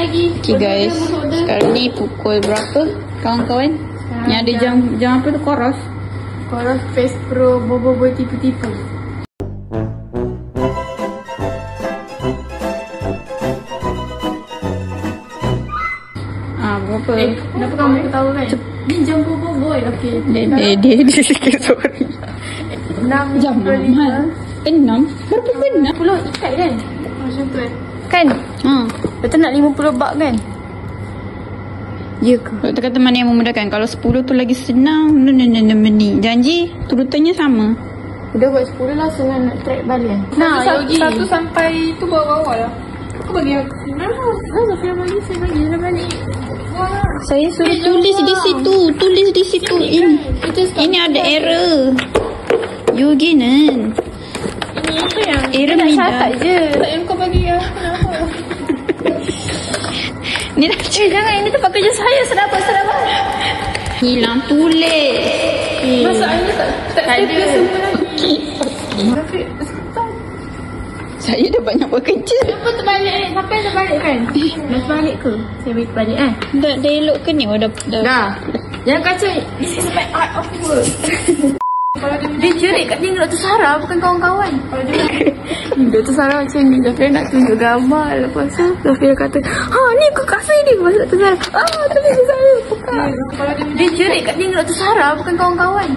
lagi. Okay guys, sekarang ni pukul berapa kawan-kawan? Yang ada jam apa tu? Coros Face Pro Bobo Boy tipu-tipu. Berapa? Kenapa kamu ketawa kan? Ni jam Bobo Boy. Okay. Dia sikit sorry. 6 Jam mahal. 6? Baru pukul 6? 10 ikat kan? Macam tu Kan? Betul nak 50 bak kan? Ya ke? Doktor kata mana yang memudahkan. Kalau 10 tu lagi senang. Janji turutannya sama. Udah buat 10 langsung kan nak track balik. Nah, satu sampai tu bawah-bawah lah. Kau bagi aku. Saya bagi dah balik. Saya suruh tulis di situ. Tulis di situ. Ini ada error. Yuginan. Ini apa yang? Error Nak Mida. catat je. Tak yang kau bagi aku. Kenapa? Ni dah Jangan, ini tempat kerja saya. Sedapat. hilang tulis. Masalahnya tak ada semua lagi. Okey. Saya dah banyak bekerja. Apa terbalik Siapa yang terbalik kan? Dah terbalik ke? Saya bagi terbalik Dah elok ke ni? Dah. Jangan kacau. This is my art of work. Dia jerit kat tinggal Dr. Sarah. Bukan kawan-kawan. Dr. Sarah macam ni. Zafira nak tunjuk gambar. Lepas tu Zafira kata, ni aku kasih ni. Lepas tu Dr. Sarah, tapi Dr. Sarah bukan. Dia jerit kat tinggal Dr. Sarah. Bukan kawan-kawan.